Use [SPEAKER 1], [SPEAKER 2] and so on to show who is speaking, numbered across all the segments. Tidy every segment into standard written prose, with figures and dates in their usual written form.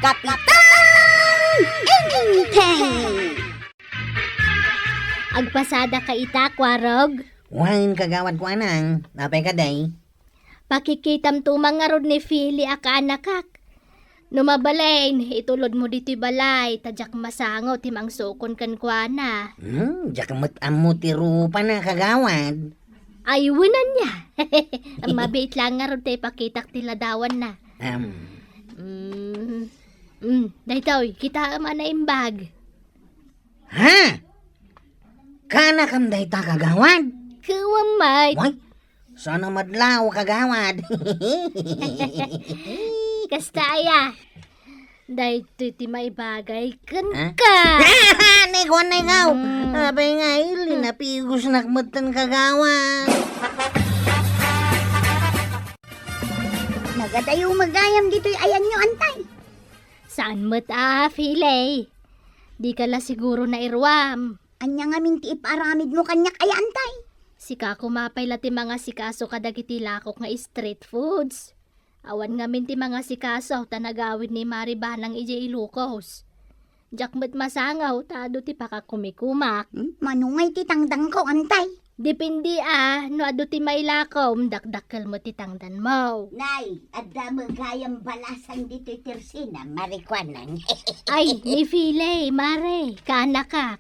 [SPEAKER 1] Kapitan Inteng!
[SPEAKER 2] Agpasada ka ita, kwarog.
[SPEAKER 3] Wain kagawad ko anang, napay ka day.
[SPEAKER 2] Pakikitam tumang nga rod ni Philly aka anakak. Numabalain, itulod mo dito'y balay, tadyak masango, timang sukon kan kuana.
[SPEAKER 3] Diyak amo tirupa na kagawad.
[SPEAKER 2] Ayunan niya. Ang mabait lang nga rod tayo pakitak tiladawan na. Daytoy, kita ama na imbag.
[SPEAKER 3] Ha? Kana kam day ta kagawad?
[SPEAKER 2] Kuwamay.
[SPEAKER 3] Why? Sana madlaw kagawad.
[SPEAKER 2] Kastaya. Daytoy ti may bagay kan
[SPEAKER 3] Ha?
[SPEAKER 2] ka.
[SPEAKER 3] Nego. Abay nga ili napigos nakmatan kagawad.
[SPEAKER 1] Nagadayo magayam dito'y ayan nyo, antay.
[SPEAKER 2] Saan mo't Philly? Di ka la siguro na irwam.
[SPEAKER 1] Anya nga minti iparamid mo kanyak ay antay.
[SPEAKER 2] Sika kumapay la ti mga sikaso kadagiti lakok nga street foods. Awan nga min ti mga sikaso tanagawid ni Maribanang ije Ilocos. Jak mo't masangaw tado ti pakakumikumak.
[SPEAKER 1] Manungay titangdang ko, antay.
[SPEAKER 2] Depindi no ado ti mailakom dakdakkel mo ti tangdan mo.
[SPEAKER 1] Nay, adda magayam balasang dito'y tersina, marikwanan.
[SPEAKER 2] Ay, ni Philly, mare, kanakak.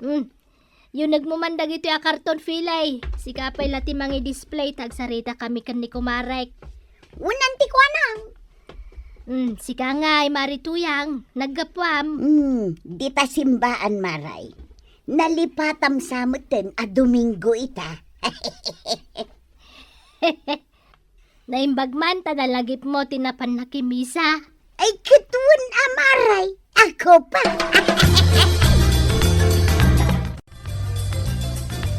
[SPEAKER 2] Yung nagmumandag ito yung karton, Philly. Sikapay lati mangi display, tagsarita kami kan ni Kumarek.
[SPEAKER 1] Unan ti kwanang.
[SPEAKER 2] Sika nga, marituyang, naggapwam.
[SPEAKER 1] Di ta simbaan, maray. Nalipatam sa mutin a Domingo ita.
[SPEAKER 2] Naimbagman, tanalagip mo, tinapan na kimisa.
[SPEAKER 1] Ay kituon amaray. Ako pa.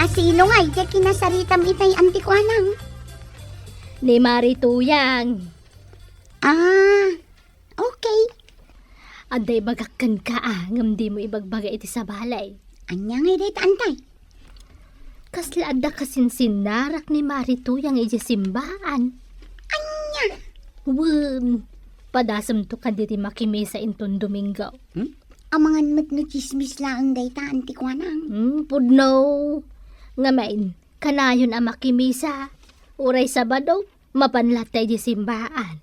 [SPEAKER 1] Asino nga, di kinasaritam itay antikwanang.
[SPEAKER 2] Ni marituyang.
[SPEAKER 1] Okay.
[SPEAKER 2] Aday bagakkan ka ngam di mo ibagbaga iti sa balay.
[SPEAKER 1] Anya nga dito antay.
[SPEAKER 2] Kasla adda kasinsinnarak ni marituyang iti simbaan.
[SPEAKER 1] Anya.
[SPEAKER 2] Wun, padasam to ka diti makimisa inton Domingo.
[SPEAKER 1] Amangan mat no chismis lang dayta antikwanang.
[SPEAKER 2] Pudno. Ngamain, kanayon ang makimisa. Uray Sabado, mapanlatay di simbaan.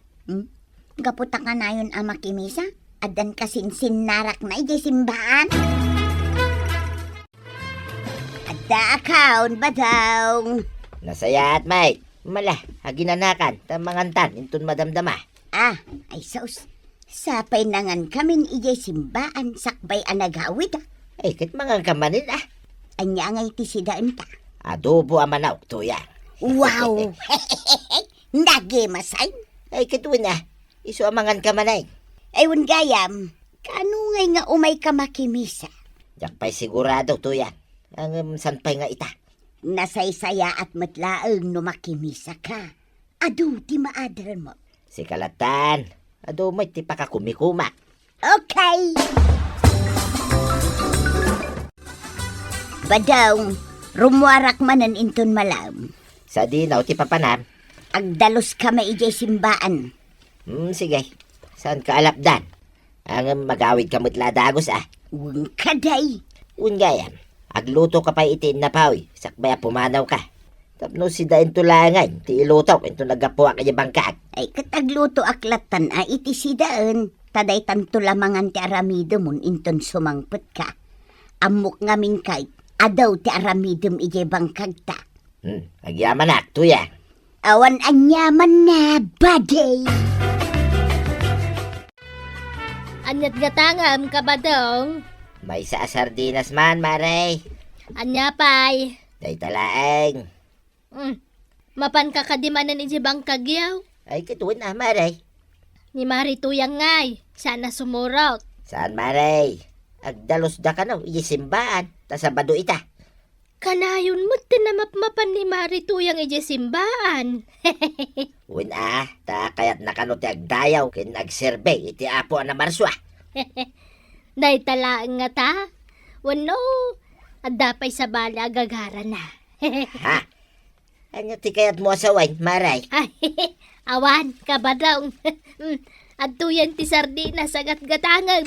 [SPEAKER 1] Gaputa ka na yun ang makimisa? Adan kasinsin narak na iti simbaan? Adda account ba daw?
[SPEAKER 4] Nasayat, Mike. Mala, haginanakan, tamangantan, intun madamdama.
[SPEAKER 1] Ay sos. Sapay nangan kamin iti simbaan sakbay anagawid.
[SPEAKER 4] Ay, kit mga kamanin
[SPEAKER 1] Anya nga iti sidaan ta.
[SPEAKER 4] Adobo amanaw, tuya.
[SPEAKER 1] Wow! Nagimasay?
[SPEAKER 4] Ay, kituin iso amangan kamanay.
[SPEAKER 1] Ayun gayam, kanungay nga umay ka makimisa.
[SPEAKER 4] Diyak pa'y sigurado, tuya. Ang sanpay nga ita.
[SPEAKER 1] Nasaysaya at matlaang no makimisa ka. Adu, ti maadral mo.
[SPEAKER 4] Si Kalatan, adomoy ti pakakumikumak.
[SPEAKER 1] Okay! Badaw, rumwarak manan inton malam.
[SPEAKER 4] Sa dinaw ti papanam.
[SPEAKER 1] Agdalos ka maijay simbaan.
[SPEAKER 4] Sige. Saan ka alapdan? Ang magawid ka mutla dagos
[SPEAKER 1] Uwang kaday.
[SPEAKER 4] Ungayam, agluto ka pa itin na pawi. Sakbaya pumanaw ka. Tapno si dain tulangan, ti ilutaw, ito nagapuwa kaya bangkag.
[SPEAKER 1] Ay katagluto aklatan iti sidaan. Taday tanto lamangan ti aramidom inton sumangpet ka. Amok ngamin kay, adaw ti aramidom ijay bangkag ta.
[SPEAKER 4] Agyaman tuya.
[SPEAKER 1] Awan anyaman na, baday.
[SPEAKER 2] Anyat gatangam ka ba dong?
[SPEAKER 4] May sa sardinas man, maray.
[SPEAKER 2] Anya pay.
[SPEAKER 4] Day talaeng.
[SPEAKER 2] Mapan ka kadimanan iti bangkagyaw.
[SPEAKER 4] Ay, kituin maray.
[SPEAKER 2] Ni marituyang ngay, sana sumurot.
[SPEAKER 4] Saan, maray? Agdalos da ka no, ijisimbaan. Tasabado ita.
[SPEAKER 2] Kanayon mo tinamapmapan ni marituyang iti simbaan.
[SPEAKER 4] Uwin ta kayat nakano ti agdayaw, kin agsurvey, iti apo na marswa.
[SPEAKER 2] Day talaan nga ta. Wano, adapay sa bala agagara na.
[SPEAKER 4] Ha? Ano ti kayat mo asaway, maray?
[SPEAKER 2] Awan, kabadaw. At tuyan ti sardinas agat gatangan.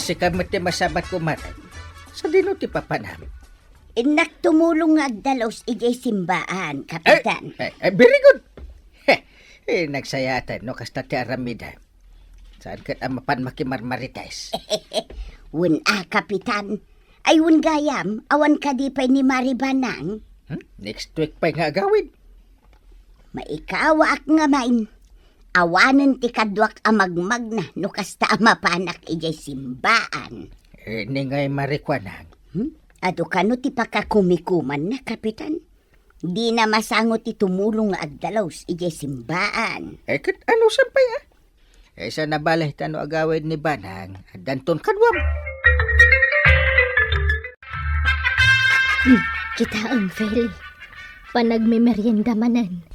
[SPEAKER 5] Si kamot ti masabat ko maray. Sa dino ti papanam.
[SPEAKER 1] Inak tumulong nga agdalos ijay simbaan, kapitan.
[SPEAKER 5] Very good. Nagsayatan no kasta ti aramida. Saan kat amapan makimarmarites.
[SPEAKER 1] Kapitan. Ay, gayam, awan ka di pa'y ni Maribanang.
[SPEAKER 5] Next week pa'y nga agawid.
[SPEAKER 1] Maikawa ak nga main. Awanan ti kadwak amagmag na no kasta amapanak ijay simbaan.
[SPEAKER 5] Ningay marikwanang.
[SPEAKER 1] Ado kano ti pakakumikuman na, kapitan? Di na masangot ti tumulong nga agdalaws ijay simbaan.
[SPEAKER 5] Kat ano sampay sa nabalay tano agawid ni Banang. Danton kadwam.
[SPEAKER 2] Kita ang Feli. Panagmimerienda manan.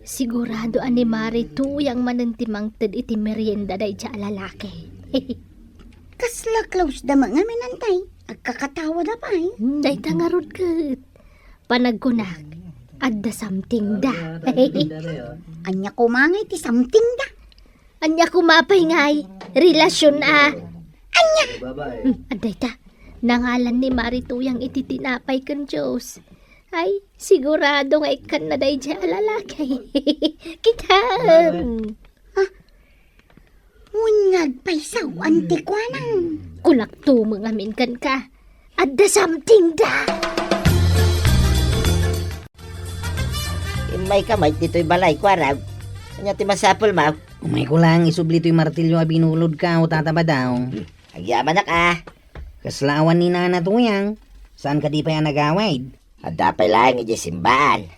[SPEAKER 2] Sigurado ani Mari tuyang manantimang ted iti merienda day siya lalaki.
[SPEAKER 1] Kasla close da mga minantay. Agkakatawa na pa
[SPEAKER 2] Day tangarod kat. Panagkunak. Adda something da.
[SPEAKER 1] Anya kumangay ti something da.
[SPEAKER 2] Anya kumapay ngay. Relasyon Anya. Aday ta. Nangalan ni Mari tuyang iti tinapay kan Diyos. Ay, sigurado nga ikan na day siya lalaki. Kitam.
[SPEAKER 1] Munyag paisaw, antikwanang.
[SPEAKER 2] Kulakto mga minkan ka. Adda something da.
[SPEAKER 4] May kamay dito'y balay, kwarag. Kanya ti masapol, maw.
[SPEAKER 3] Umay ko lang isubli to'y martilyo a binulod ka o tataba daw.
[SPEAKER 4] Agyaman na ka.
[SPEAKER 3] Kaslawan ni Nana tuyang. Saan ka di pa yan nagawid?
[SPEAKER 4] At dapay lang iti simbaan.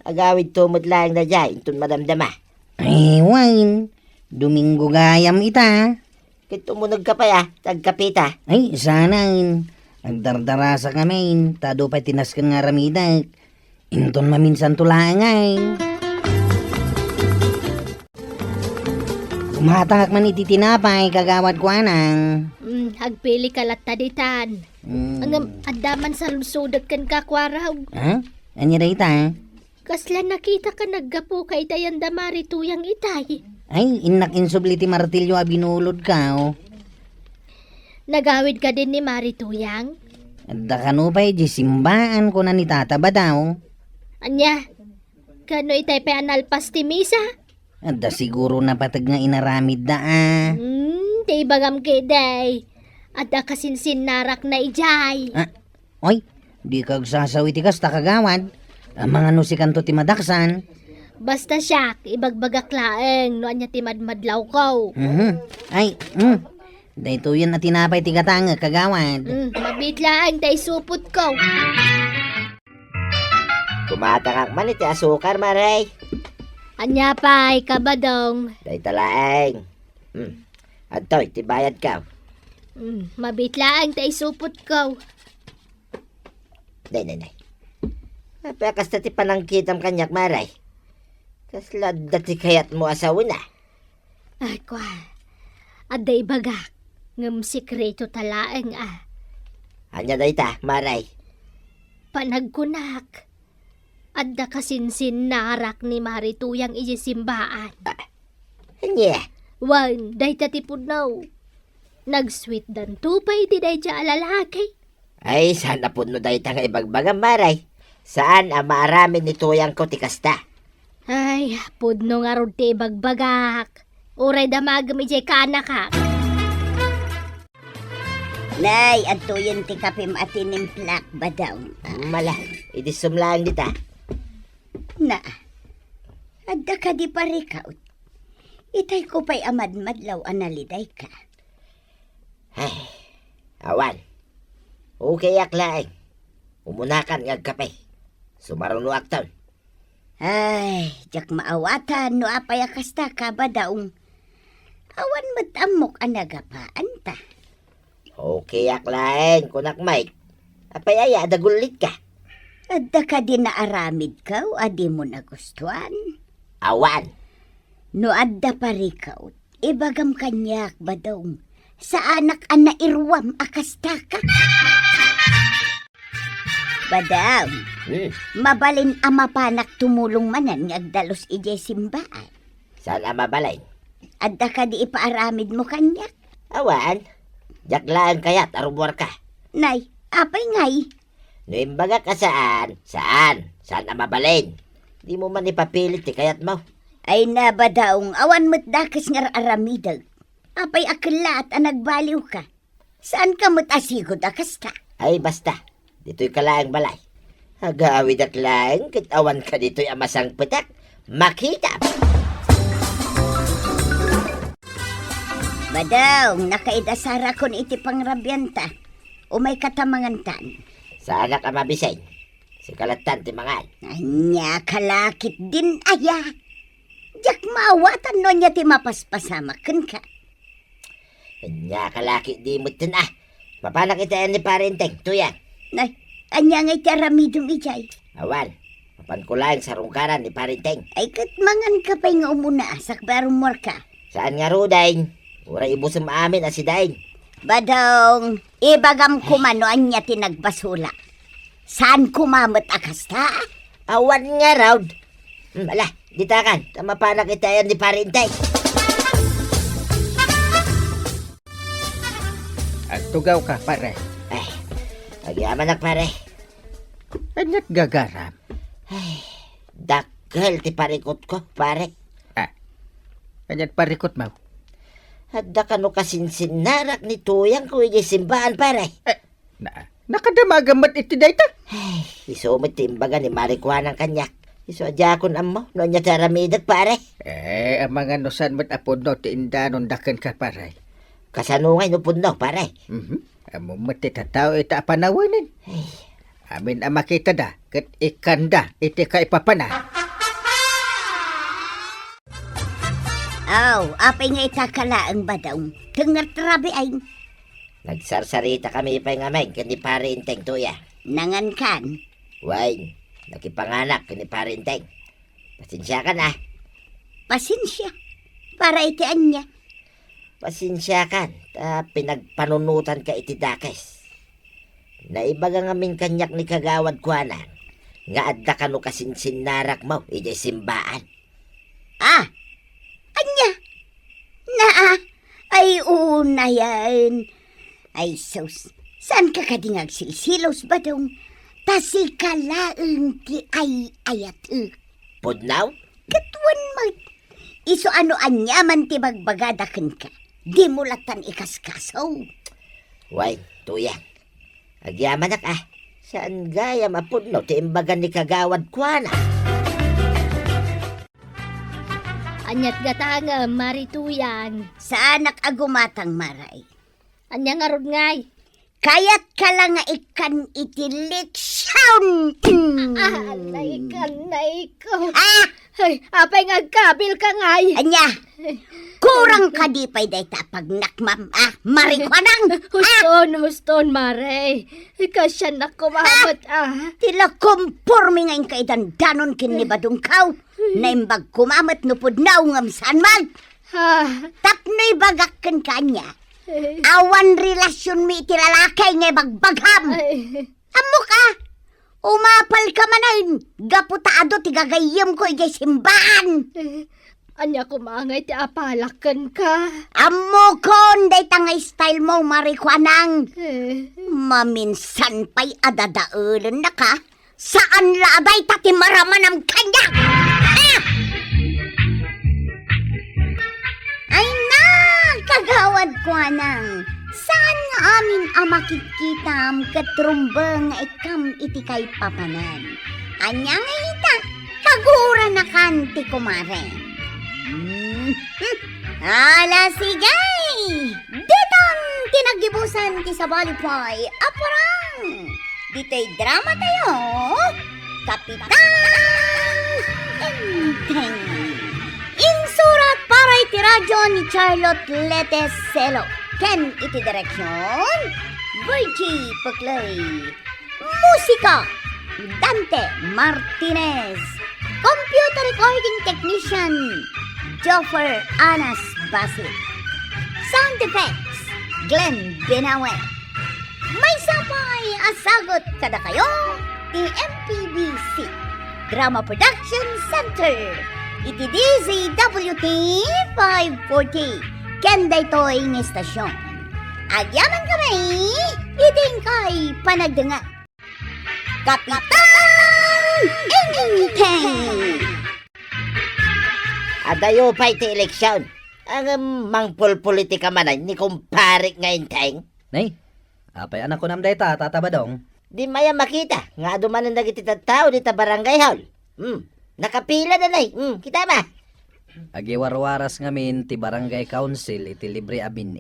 [SPEAKER 4] Agawid tumod lang na dyan, intun madamdama.
[SPEAKER 3] Ay, wine. Domingo gayam ita.
[SPEAKER 4] Kit tumunog ka pa tagkapita.
[SPEAKER 3] Ay, sanain. Nagdardarasa kami. Tado pa tinaskan nga ramidak. Inton maminsan tulangay. Umatangak man iti tinapay, kagawad ko anang.
[SPEAKER 2] Hagpili ka lataditan. Ang addaman sa lusodot kan kakwaraw.
[SPEAKER 3] Ha? Anya da ita?
[SPEAKER 2] Kasla nakita ka naggapo kay tayan damari tuyang itay.
[SPEAKER 3] Ay, inak insubli ti martilyo a binulod ka o.
[SPEAKER 2] Nagawid ka din ni Mari tuyang?
[SPEAKER 3] Adda kano pa di simbaan ko na ni tataba daw.
[SPEAKER 2] Anya, kano itay pa analpas ti misa?
[SPEAKER 3] Adda siguro na patag nga inaramid da
[SPEAKER 2] Di bagam kiday. Adda kasinsin narak na ijay.
[SPEAKER 3] Oy, di kag sasawi ti kasta kagawad. Ang mga nusikanto ti madaksan.
[SPEAKER 2] Basta siya, ibagbagak laeng, no anya ti madmadlaw ko.
[SPEAKER 3] Ay, dahito yan na tinapay ti katanga kagawad.
[SPEAKER 2] Mabitlaang tay supot ko.
[SPEAKER 4] Tumatangak man iti asukar, maray.
[SPEAKER 2] Anya pa'y kabadong.
[SPEAKER 4] Day talaeng. Adto, iti bayad ka.
[SPEAKER 2] Mabitlaang tay supot ko.
[SPEAKER 4] Day. Napakas na ti panangkitam kanyak, maray. Kasla dati kayat mo asawin na.
[SPEAKER 2] Ay, kwa. Aday bagak. Ngam sikreto talaeng
[SPEAKER 4] Anya day ta, maray.
[SPEAKER 2] Panagkunak. Adda kasinsin narak ni Mari tuyang iji simbaan.
[SPEAKER 4] Anya?
[SPEAKER 2] Wan, day tatipod now. Nag-sweet dan tupay ti day dya lalaki.
[SPEAKER 4] Ay, sana po no day ta nga ibagbagang, maray. Saan ang maaramin ni tuyang ko ti kasta?
[SPEAKER 2] Ay, pudno nga rod ti bagbagak. Uray damagam ijay kanakak.
[SPEAKER 1] Nay, adto yun ti kapim atinim plak ba daw?
[SPEAKER 4] Mala, idisumlaan dita.
[SPEAKER 1] Na, adda ka di parikaw. Itay ko pa'y amadmadlaw analiday ka.
[SPEAKER 4] Ay, awan. Okay aklaing. Umunakan ngag kape. Sumaruno akton.
[SPEAKER 1] Ay, jak maawatan no apay akasta ka ba daong. Awan matamok anagapaan ta.
[SPEAKER 4] Okay aklaing, kunak Mike. Apay aya, dagulit ka.
[SPEAKER 1] Adda ka din na aramid ka o adi mo nagustuhan.
[SPEAKER 4] Awan.
[SPEAKER 1] No adda parikaw, ibagam kanyak ba daong. Sa anak an nairwam akasta ka. Badaw,
[SPEAKER 4] Hmm,
[SPEAKER 1] mabalin ama panak tumulong manan nga agdalos ije simbaan.
[SPEAKER 4] saan ang mabalay?
[SPEAKER 1] Adda ka di ipaaramid mo kanyak.
[SPEAKER 4] Awan, jaglaan kayat arumwar ka.
[SPEAKER 1] Nay, apay ngay.
[SPEAKER 4] No imbaga ka saan? Saan? Saan ang mabalin? Di mo man ipapilit ti kayat mo.
[SPEAKER 1] Ay na badaong awan mo't dakas nga aramidag. Apay akla at nagbaliw ka. Saan ka mo't asigod akas ta?
[SPEAKER 4] Ay basta, dito'y kalaang balay. Hagawid at laang, kitawan ka dito'y amasang petak. Makita!
[SPEAKER 1] Badaong nakaidasara kon iti pangrabyanta. Umay katamangan tan.
[SPEAKER 4] Sana ka mabisay. Si kalatan ti mangan.
[SPEAKER 1] Anya kalakit din aya. Jak maawatan no niya ti mapaspasamakan ka.
[SPEAKER 4] Kanya kalaki di mo tin ah. Mapanak itayan ni parenteng, tuyan.
[SPEAKER 1] Nay, anya ngay ti aramidong ijay.
[SPEAKER 4] Awan, mapan ko lang sa rungkaran ni parenteng.
[SPEAKER 1] Ay katmangan ka pa'y nga umuna asak barumor ka.
[SPEAKER 4] Saan nga rudain? Ura ibusam amin si dain.
[SPEAKER 1] Badong, ibagam kumano anya tinagbasula. Saan kumamot akas ta?
[SPEAKER 4] Awan nga raw. Ala, ditakan. Mapanak itayan ni parenteng.
[SPEAKER 5] At tugaw ka, pare.
[SPEAKER 4] Ay, nagyaman pare.
[SPEAKER 5] Anyat gagaram.
[SPEAKER 4] Dakal ti parikot ko, pare.
[SPEAKER 5] Anyat parikot mo.
[SPEAKER 4] Hadda ka no kasinsinnarak ni tuyang ko yung simbahan, pare.
[SPEAKER 5] Nakadamagamat iti dayta.
[SPEAKER 4] Isumit timbaga ni Marikwan ang kanyak. Iso adjakon amo, no niya taramidat, pare.
[SPEAKER 5] Ang mga nusan mo't apod no, ti indanon dakan ka, pare.
[SPEAKER 4] Kasanungay no puno, pare.
[SPEAKER 5] Amo mo't itatao ita apanawanin. Amin ang makita da, kat ikanda, iti ka ipapana.
[SPEAKER 1] Aw, apay nga itakalaang badaong. Tengar trabe ay
[SPEAKER 4] Nagsarsarita kami pa nga may kani parenteng tuya.
[SPEAKER 1] nangan kan.
[SPEAKER 4] Wain, nakipanganak kani parenteng. Pasensya ka na.
[SPEAKER 1] Pasensya. Para iti anya.
[SPEAKER 4] Pasensya ka. Pinagpanunutan ka iti dakes. Naibaga nga min kanyak ni kagawad ko na. Nga adda ka no kasinsinnarak mo, iti simbaan.
[SPEAKER 1] Ah, anya. Ay una yan. Ay sus, saan ka kadingag silsilos ba dong? Tasikalaang ti ay ayat.
[SPEAKER 4] Pudnaw?
[SPEAKER 1] Katuan mo. Iso ano anya man ti bagbagadakan ka. Di mo latan ikaskasaw.
[SPEAKER 4] Wain, tuyang. Agyamanak ah. Saan gaya mapudno ti imbagan ni kagawad ko na?
[SPEAKER 2] Anyat gatanga, marituyan.
[SPEAKER 1] Sa anak agumatang maray.
[SPEAKER 2] Anya nga rod ngay.
[SPEAKER 1] Kaya't ka lang nga ikan itiliksyon.
[SPEAKER 2] Alay kanay ko.
[SPEAKER 1] Ah!
[SPEAKER 2] Ay, apay nga kabil ka ngay.
[SPEAKER 1] Anya, kurang ka di pa'y dayta pag nakmam. Marikwanang.
[SPEAKER 2] Huston, mare. Kasya na kumamot
[SPEAKER 1] Tila kumpormi ngayon kay dandanon kinibadong kaw. Naimbag kumamot nupod na ungam saan man. Tapno'y bagakkan kanya. Awan relasyon mi iti lalakay ngay bagbagham. Amo ka. Umapal ka manan. Gaputaado ti gagayim ko iti simbahan.
[SPEAKER 2] Anya kumangay ti apalakan ka.
[SPEAKER 1] Amo kon day tangay style mo marikwanang. Maminsan pa'y adadaulan na ka. Saan labay tati maraman ang kanya? Ay na, kagawad ko anang. Saan nga amin ang makikita katrumbang nga ikam iti kay papanan? Anya nga ita, kagura na kanti kumare. Ala sigay! Ditong tinagibusan ti Sabalipay, aparang! Dito'y drama tayo, Kapitan Enteng. Insurat para iti radyo ni Charlotte Leteselo. Ken iti direksyon, Virgie Puclay. Musika, Dante Martinez. Computer recording technician, Joffer Anas Basit. Sound effects, Glenn Binawe. May sapay asagot kada kayo, ti MPBC Drama Production Center. Iti DZWT 540. Kenday toy ng estasyon. Agyaman kami, iting kay panagdanga. Kapitan Inteng!
[SPEAKER 4] Adayo pa iti eleksyon. Ang mangpul politika manay ni kumparik nga inteng.
[SPEAKER 3] Nay, apay anak ko nam dayta, tatabadong.
[SPEAKER 4] Di maya makita. Nga dumanan na iti tao di ta barangay hall. Nakapila na nay. Kita ba?
[SPEAKER 3] Agiwarwaras ngamin ti barangay council iti libre abin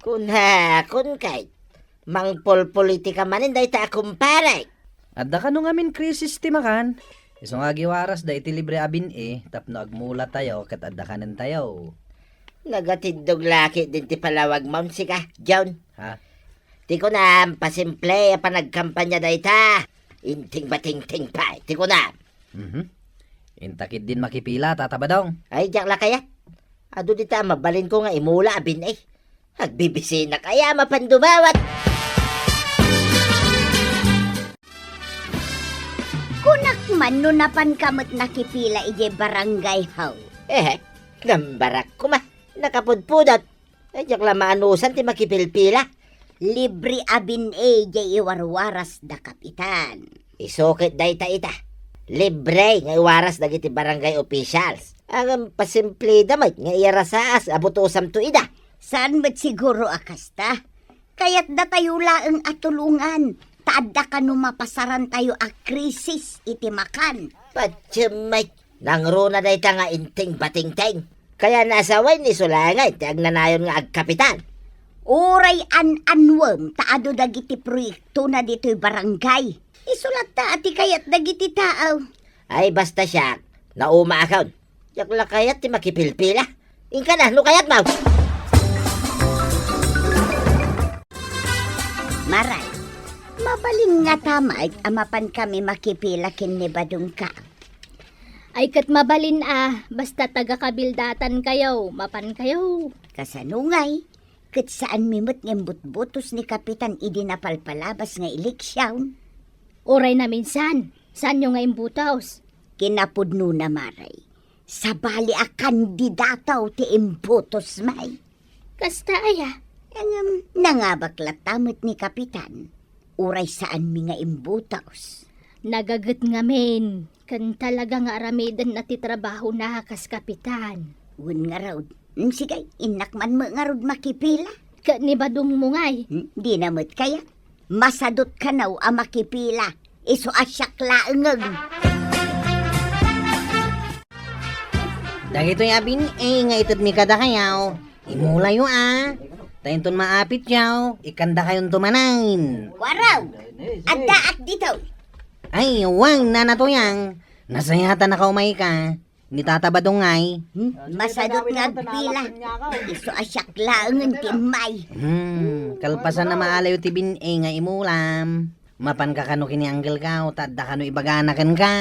[SPEAKER 4] Kun kay. Mangpul politika manin day ta kumparik.
[SPEAKER 3] Adda ka no ngamin krisis ti makan. Isong agiwaras da iti libre abin tapno agmula tayo kat adda kanan tayo.
[SPEAKER 4] Nagatindog laki din ti palawag mount sika, John.
[SPEAKER 3] Ha?
[SPEAKER 4] Ti ko na pasimple pa nagkampanya day ta. Inting bating-ting pa. Ti ko na.
[SPEAKER 3] Intakid din makipila, tatabadong.
[SPEAKER 4] Ay, diyak la kaya. Ado di ta mabalin ko nga imula abin Hagbibisi na kaya mapandumawat.
[SPEAKER 1] Kunak man no napan kamot nakipila ije barangay haw.
[SPEAKER 4] Nambarak ko ma. Nakapudpudot. Ay, diyak la maanusan ti makipilpila.
[SPEAKER 1] Libre abin ije iwarwaras da kapitan.
[SPEAKER 4] Isukit day ta ita. Libre nga iwaras dagiti barangay officials. Ang pasimple damay nga iyarasaas abutusam to ida.
[SPEAKER 1] Saan ba't siguro akasta? Kaya't da tayo laeng atulungan. Taadda ka no mapasaran tayo a krisis iti makan.
[SPEAKER 4] Patsimay. Nangruna day ta nga inting bating-ting. Kaya nasaway ni Sulangay ti agnanayon nga agkapitan.
[SPEAKER 1] Uray an-anwem taado dagiti proyekto na dito'y barangay. Isulat ta ati kayat dagiti taaw.
[SPEAKER 4] Ay basta siya. Nauma akon. Yakla kayat ti makipilpila. Inka na, no kayat mau.
[SPEAKER 1] Maray, mabalin nga tamay amapan kami makipila kin ni Badong ka.
[SPEAKER 2] Ay kat mabalin basta taga-kabildatan kayo, mapan kayo.
[SPEAKER 1] Kasanungay, kat saan mimot ng butbutos ni Kapitan idinapalpalabas nga eleksyon.
[SPEAKER 2] Oray na minsan, saan nyo nga imbutaos?
[SPEAKER 1] Kinapudno na maray, sabali a kandidataw ti imbutos may.
[SPEAKER 2] Kasta aya.
[SPEAKER 1] Ang nangabaklat tamot ni Kapitan, uray saan mi nga imbutaos.
[SPEAKER 2] Nagagat ngamin, kan talaga nga aramidan na ti trabaho na kas kapitan.
[SPEAKER 1] Un nga raw, sige, inakman mo nga raw makipila.
[SPEAKER 2] Ka ni Badong mo ngay.
[SPEAKER 1] Di namot kaya, masadot ka naw a makipila, iso asyak laengeg.
[SPEAKER 3] Dagito yung abin nga itad mi kada kayaw. Imula yung Tayin ton maapit yaw, ikanda kayon tumanain.
[SPEAKER 1] Waraw, adda at dito.
[SPEAKER 3] Ay, wang nanatoyang. Nasayatan na kaumay ka. Ni tatabadong ngay.
[SPEAKER 1] Masadot nga pila, iso asyak laengen ti may.
[SPEAKER 3] Kalpasan na maalayo ti bin nga imulam. Mapan ka kano kini anggel ka, o tadda kano ibaganakan ka.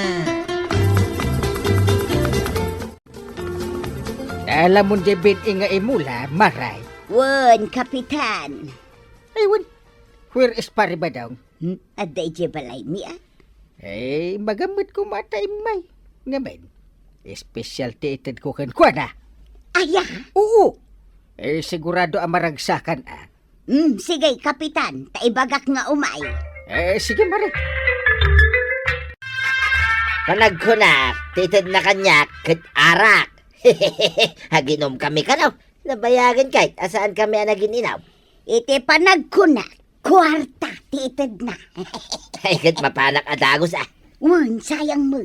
[SPEAKER 5] Alam mo di bin nga imula, maray.
[SPEAKER 1] Wen, Kapitan.
[SPEAKER 5] Ay, wan. Where is pare ba daw?
[SPEAKER 1] Adda ije balay mi
[SPEAKER 5] Magamit ko matay may. Ngamen, special theater ko kan kwa na.
[SPEAKER 1] Aya.
[SPEAKER 5] Oo. Sigurado amaragsakan
[SPEAKER 1] Sige, Kapitan, taibagak nga umay.
[SPEAKER 5] Sige, maray.
[SPEAKER 4] Panagkunak, titid na kanyak, kit arak. Haginom kami kanaw. Nabayagan kahit asaan kami naginaw.
[SPEAKER 1] Iti panagkuna, kwarta, titid na.
[SPEAKER 4] Ay, kat mapanak adagos
[SPEAKER 1] Wen, sayang mo.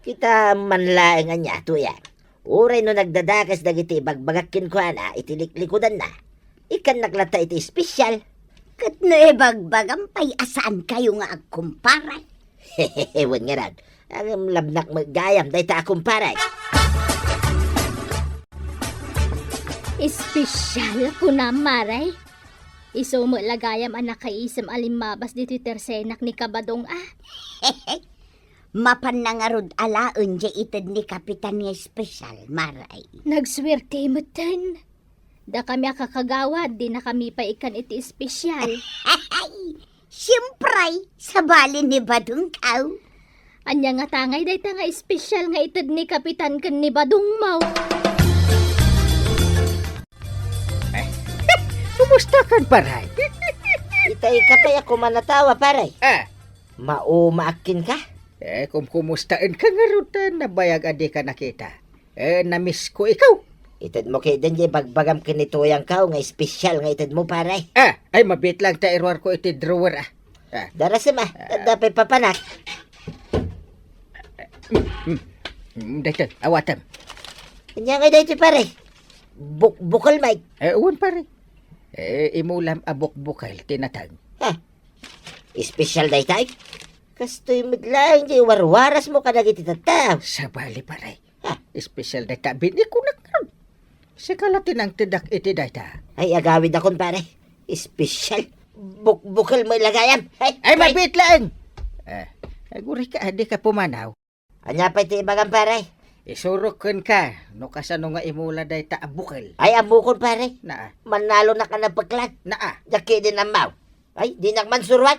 [SPEAKER 4] Kita manlaeng anya, tuya. Uray no nagdadakas dagiti bagbagakin ko itiliklikudan na. Ikan naglata iti espesyal.
[SPEAKER 1] Kat no bagbagam pay asaan kayo nga agkumparay.
[SPEAKER 4] Wan nga rad. Ang labnak magayam, dahi ta akumparay.
[SPEAKER 2] Espesyal ko na maray. Iso mo lagayam anak kaisam alimabas dito tersenak ni Kabadong
[SPEAKER 1] Mapan na nga rod alaon dya itad ni Kapitan nga espesyal, maray.
[SPEAKER 2] Nagswerte mo tan. Da kami kakagawad, di na kami pa ikan iti espesyal.
[SPEAKER 1] Siyempre, sa bali ni Badong Kaw.
[SPEAKER 2] Anya nga tangay day nga espesyal nga ited ni Kapitan ken ni Badong Mau.
[SPEAKER 5] Kumusta kan paray?
[SPEAKER 4] Itay ka pa ako manatawa, paray.
[SPEAKER 5] Ah,
[SPEAKER 4] Maumaakin ka?
[SPEAKER 5] kung kumustaan ka nga rutan, nabayag adi ka nakita. Namiss ko ikaw.
[SPEAKER 4] Itad mo kay Denje bagbagam kinituyang ka nga espesyal nga itad mo, paray.
[SPEAKER 5] Ay mabit lang ta irwar ko iti drawer
[SPEAKER 4] Darasama, dapat papanak.
[SPEAKER 5] Dito, awatam.
[SPEAKER 4] Kanya nga dito, paray. Bukal, Mike.
[SPEAKER 5] Uwan pare. Imulam abok bukal, tinatag.
[SPEAKER 4] Espesyal day tayo. Kastoy maglaing di warwaras mo ka nagiti tataw.
[SPEAKER 5] Sa bali pare. Espesyal data, bini ko na karon. Si kalatin ang tidak iti data.
[SPEAKER 4] Ay, agawid akon, pare. Espesyal. Bukal mo ilagayam.
[SPEAKER 5] Ay, mabit lang! Aguri ka, di ka pumanaw.
[SPEAKER 4] Anya pa iti ibagang, pare.
[SPEAKER 5] Isurukan ka, no kasano nga imula data abukal.
[SPEAKER 4] Ay, ambukon, pare.
[SPEAKER 5] Naa,
[SPEAKER 4] Manalo na ka na pagklat.
[SPEAKER 5] naa.
[SPEAKER 4] Daki din ang mau. Ay, di nagmansurwan.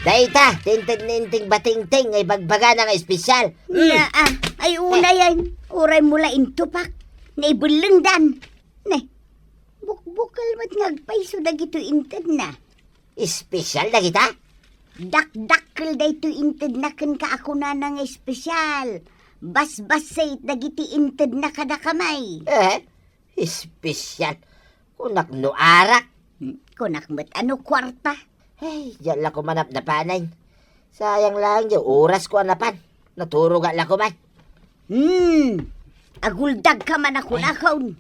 [SPEAKER 4] Dayta, tintin-ninting bating-ting ay bagbaga ng espesyal.
[SPEAKER 1] Na ay una yan. Uray mula intupak. Na ibulungdan. Ne, bukbukal mat ngagpay so dagito inted na.
[SPEAKER 4] Espesyal na kita?
[SPEAKER 1] Dakdakkel dayto inted na ken ka ako na ng espesyal. Bas-basay dagiti inted na kada kamay.
[SPEAKER 4] Espesyal. Kunak no arak.
[SPEAKER 1] Kunak mat ano kwarta.
[SPEAKER 4] Ay, diyan lang ko manap na panay. Sayang lang yung oras ko anapan. Naturuga lang ko man.
[SPEAKER 1] Aguldag ka man ako nakaon.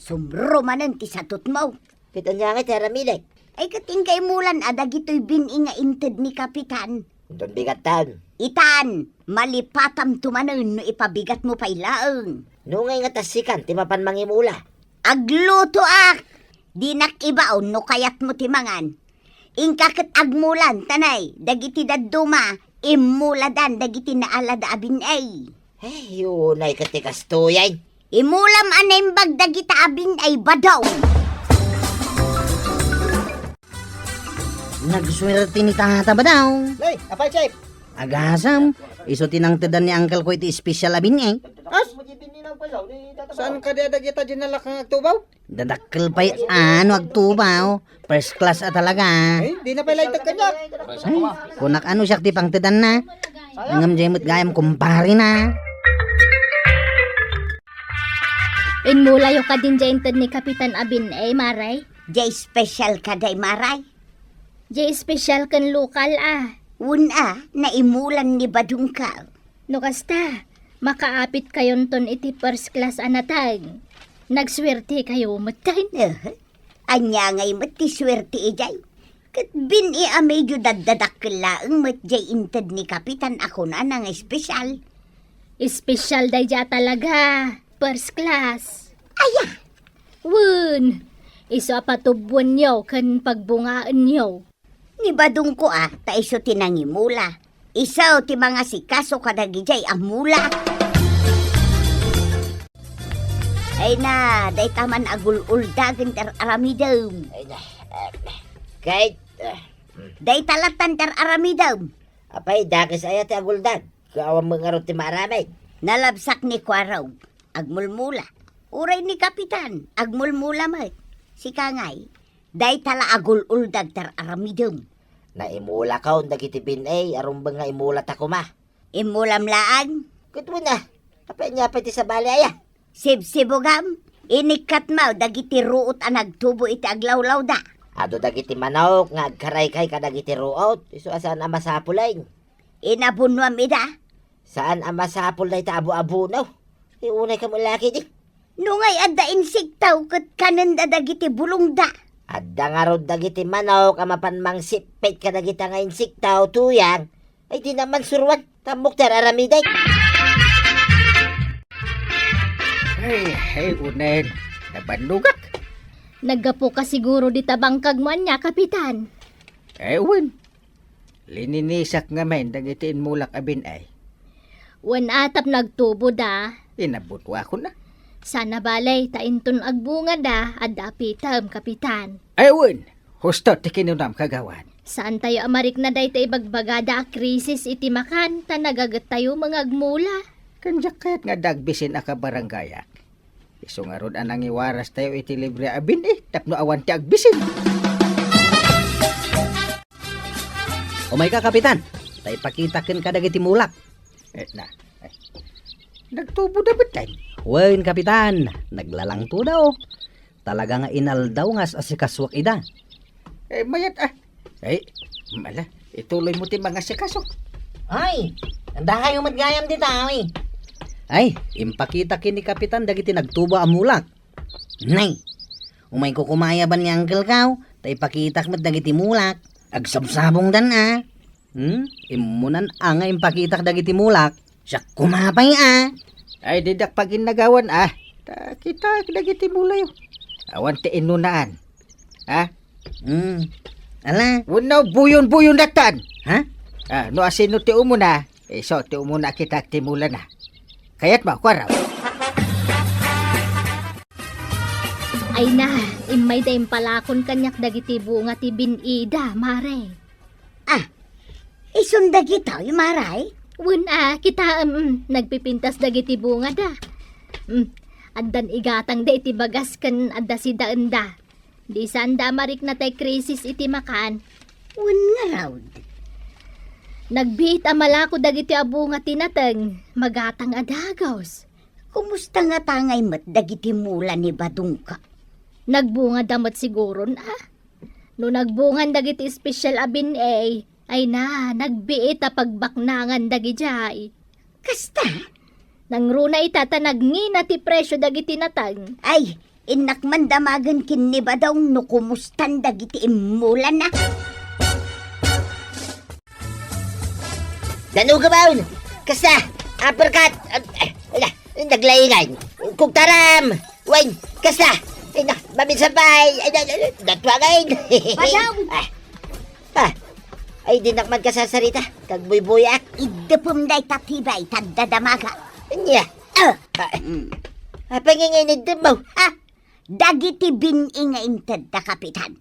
[SPEAKER 1] Sumro manan ti satot mo.
[SPEAKER 4] Kita niya nga teramide.
[SPEAKER 1] Ay katingkay mulan adagito'y bininga inted ni Kapitan.
[SPEAKER 4] Doon bigat tan.
[SPEAKER 1] Itan, malipatam tumanon no ipabigat mo pa ilaang.
[SPEAKER 4] Nungay nga tasikan, timapan mangimula.
[SPEAKER 1] Agluto ak! Di nakibaon no kayat mo timangan. Ingkakat agmulan, tanay, dagiti daduma, imuladan, dagiti naalada abin ay.
[SPEAKER 4] Hey, yun ay katikas tuyay.
[SPEAKER 1] Imulam anay mbag dagita abin ay badaw.
[SPEAKER 3] Nagswerte ni tata ba daw?
[SPEAKER 5] Lay, apay chef.
[SPEAKER 3] Agasam, iso tinangtedan ni uncle ko iti special abin eh.
[SPEAKER 5] Saan ka dia kita dinala kang agtubaw?
[SPEAKER 3] Dadakkel pa ano agtubaw. First class talaga.
[SPEAKER 5] Di na pala itag kanyak.
[SPEAKER 3] Ay, kunak ano siya ti pangtedan na. Angam jemut gayam kumpari na.
[SPEAKER 2] Inmula yung kadin inted ni Kapitan Abin maray.
[SPEAKER 1] Jay special kaday maray.
[SPEAKER 2] Jay espesyal ken lokal
[SPEAKER 1] Una, na imulan ni Badong Kaw.
[SPEAKER 2] No kasta, makaapit kayon ton iti first class anatag. Nagswerte kayo matay.
[SPEAKER 1] Anya ngay mati swerte ijay. Kat bin medyo dadadakkel laeng mat jay inted ni Kapitan ako na ng espesyal.
[SPEAKER 2] Espesyal day ja talaga. First class.
[SPEAKER 1] Aya,
[SPEAKER 2] Wun, iso patubwan nyo kan pagbungaan nyo.
[SPEAKER 1] ni Badong ko taiso tinangimula. Isaw ti mga sikaso kadagijay amula. Ay na, day taman agul-uldagan ter aramidam.
[SPEAKER 4] Ay na. Kahit,
[SPEAKER 1] Day talatan ter aramidam.
[SPEAKER 4] apay, dakis ayat aguldag. Kaawang mga roti maramay.
[SPEAKER 1] Nalabsak ni Kwaraw, agmulmula. Uray ni Kapitan, agmulmula mat. Si Kangay, day tala agul-uldag ter aramidam.
[SPEAKER 4] Naimula ka, dagiti binay, arong ba nga imulat ako ma.
[SPEAKER 1] Imulam laang,
[SPEAKER 4] Kuto na. Apay niya pati sa bali aya.
[SPEAKER 1] sibsibugam, inikat mau dagiti ruot ang nagtubo iti aglawlaw da.
[SPEAKER 4] Ado dagiti manok, nga agkaray kay kadagiti ruot. Iso saan ang masapulay.
[SPEAKER 1] Inabunwam ida,
[SPEAKER 4] Saan ang masapul na itaabo-abo no? Iunay ka mo laki di.
[SPEAKER 1] nungay adda insiktaw kat kananda dagiti bulong da.
[SPEAKER 4] Adda nga rod dagiti manok, amapan mang sipit ka dagita nga insiktaw tuyang. Ay di naman surwan, tamok teraramiday.
[SPEAKER 5] Hey, unen. Nabandugak.
[SPEAKER 2] Naggapo ka siguro di tabangkag mo niya, Kapitan.
[SPEAKER 5] Uwan. Lininisak nga men, dagitiin mulak abin ay.
[SPEAKER 2] Wan atap nagtubo da.
[SPEAKER 5] Inabutwa ko na.
[SPEAKER 2] Sana balay tainton agbunga da, adda pitam, Kapitan.
[SPEAKER 5] Ayun, husto ti kinunam kagawan.
[SPEAKER 2] Saan tayo amarik na day tayo bagbagada a krisis iti makan, ta nagagat tayo mga agmula.
[SPEAKER 5] Kanjak kayat nga dagbisin aka barangayak. Iso nga ron anang iwaras tayo iti libre abin tapno awan ti agbisin.
[SPEAKER 3] Umay ka, Kapitan. Tay pakitaken ka dagiti mulak.
[SPEAKER 5] Nagtubo na ba't
[SPEAKER 3] Wen, Kapitan. Naglalang to daw. Talaga nga inaldaw nga sa sikaswak ida.
[SPEAKER 5] Mayat mala, ituloy mo ti mga sikaso.
[SPEAKER 4] Ay, anda kayo matgayam di tao eh.
[SPEAKER 3] Ay, impakita kini Kapitan dagiti nagtubo ang mulak. Nay, umay ko kumayaban ni Uncle Kaw. Tay pakitak met dagiti mulak. Agsabsabong dan imunan nga impakitak dagiti mulak. Siya kumapay
[SPEAKER 5] Ay, didak pagin nagawan kita dagiti mulay. Awan ti inunaan.
[SPEAKER 3] Ala,
[SPEAKER 5] Unaw buyon-buyon datan.
[SPEAKER 3] ha?
[SPEAKER 5] No asino ti umuna, so ti umuna kita ti mula na. Kayat ba, kwaraw?
[SPEAKER 2] Ay na, imay tayong palakon kanyak dagiti bunga ti binida, mare.
[SPEAKER 1] Isunda kita, maray.
[SPEAKER 2] Wen kita nagpipintas dagiti bunga da. Addan igatang da iti bagas kan adda si daan da. Di saan da marik na tay krisis iti makan.
[SPEAKER 1] Wen nga raw.
[SPEAKER 2] Nagbiit amalako dagiti abunga tinateng, magatang adagaws.
[SPEAKER 1] Kumusta nga tangay mat dagiti mula ni Badungka?
[SPEAKER 2] Nagbunga damot siguron No nagbungan dagiti special abin ay na, nagbiit a pagbaknangan dagijay.
[SPEAKER 1] Kasta?
[SPEAKER 2] Nangruna itatanagni na ti presyo dagiti natang.
[SPEAKER 1] Ay, inakman damagan kin ni Badong no kumustan dagiti imula na.
[SPEAKER 4] Danuga baon. Kasta, uppercut. Naglaingan. Kuktaram. Wain, kasta. Mabisabay. Datwagain.
[SPEAKER 1] Badong!
[SPEAKER 4] Ay, dinakman ka sa sarita. Kagbuy-buyak.
[SPEAKER 1] Idupom day tatibay, tadadamaga.
[SPEAKER 4] Nya. Panginginid din mo.
[SPEAKER 1] Dagiti biningain tadda, Kapitan.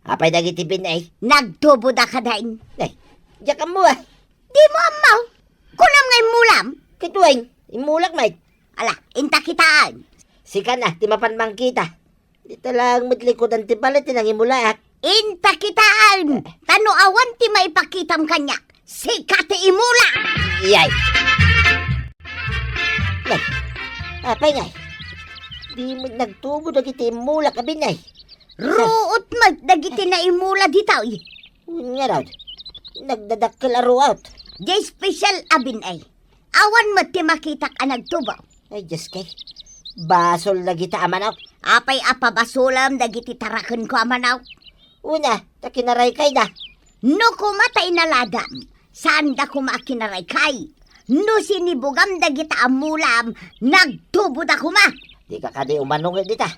[SPEAKER 4] Apay dagiti binay.
[SPEAKER 1] Nagtubo da ka daing.
[SPEAKER 4] Ay, diyak mo
[SPEAKER 1] Di mo amaw. Kunam ngay mulam.
[SPEAKER 4] Kituwing, imulak mate.
[SPEAKER 1] Ala, inta kitaan.
[SPEAKER 4] Sika na, ti mapanmang kita. Dito lang matlikodan ti palit, tinang imulak.
[SPEAKER 1] Inta kitaan. Tano awan ti maipakitam kanyak. Sikati imula.
[SPEAKER 4] Iyay. Nay, apay ngay. Di mo nagtubo dagiti imulak ka binay.
[SPEAKER 1] Ruot mag dagiti na imula ditaw.
[SPEAKER 4] Nga raw, nagdadakkel aruat.
[SPEAKER 1] Di special abin ay. Awan mo ti makitak a nagtubo.
[SPEAKER 4] Ay, Diyos kay. Basol na kita amanaw.
[SPEAKER 1] Apay apabasulam dagiti taraken ko amanaw.
[SPEAKER 4] Una, takinaray kay na.
[SPEAKER 1] No kumatay na ladam. Saan da kumakinaray kay? No sinibugam dagita amulam. Nagtubo da kuma.
[SPEAKER 4] Di ka kadi umanong dita.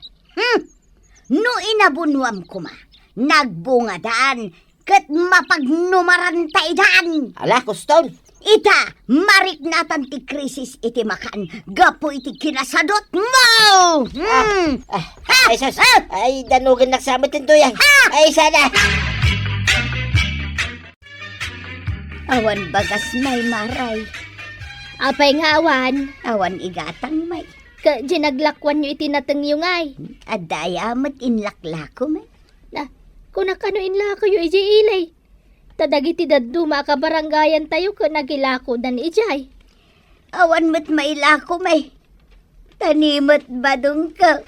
[SPEAKER 1] No inabunwam kuma. Nagbungadaan. Kat mapagnumarantay daan.
[SPEAKER 4] Ala, kuston.
[SPEAKER 1] Ita, marik natan ti krisis iti makan. Gapo iti kinasadot mo!
[SPEAKER 4] Ay, sus. Ay, danugan naksamit ito yan. Ay, sana.
[SPEAKER 1] Awan bagas may maray.
[SPEAKER 2] Apay nga awan,
[SPEAKER 1] Awan igatang may.
[SPEAKER 2] Ginaglakwan nyo itinatang yung ay.
[SPEAKER 1] Adayamat inlaklako may.
[SPEAKER 2] Kung nakano inla kayo ilay. Tadagiti daddu makabarangayan tayo ka nagilako dan ijay.
[SPEAKER 1] Awan mat mailako may. Tanimot badong ka.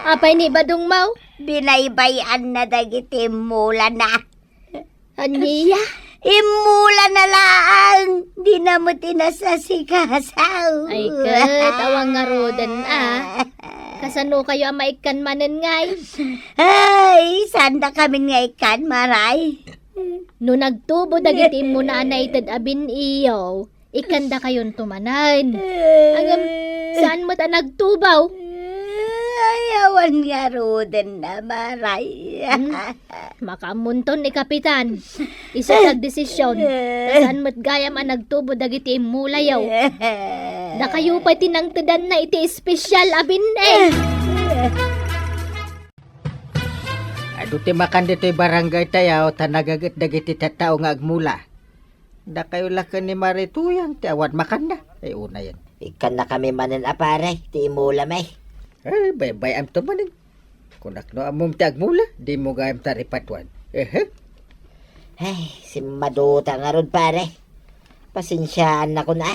[SPEAKER 2] Apay ni Badong Mau?
[SPEAKER 1] Binaybayan na dagiti mula na.
[SPEAKER 2] Aniya?
[SPEAKER 1] Imula na lang. Di na mo tinasasikasaw.
[SPEAKER 2] Ay kat, awang nga rodan Kasano kayo ang maikan manen ngay?
[SPEAKER 1] Ay, sanda kami nga ikan, maray.
[SPEAKER 2] No nagtubo dagiti mo na anaytad abin iyo, ikanda kayon tumanan. Agam, saan mo ta nagtubaw?
[SPEAKER 1] Ay, awan nga roden na, maray.
[SPEAKER 2] Makamunton ni Kapitan. Isa tag desisyon. Saan mo't gayam ang nagtubo dagiti imulayaw. Na kayo pa tinangtadan na iti espesyal abin
[SPEAKER 5] Ado ti makan dito'y barangay tayo, tanagagat dagiti tatao nga agmula. Da kayo lakan ni Marituyang, ti awan makan na. Ay una yan.
[SPEAKER 4] Ikan na kami manan apare, ti imula may.
[SPEAKER 5] Ay, bay am to manin. Kung akno amom ti agmula, di mo gayam taripatuan.
[SPEAKER 4] Ay, si maduta nga rod pare. Pasensyaan na ko na.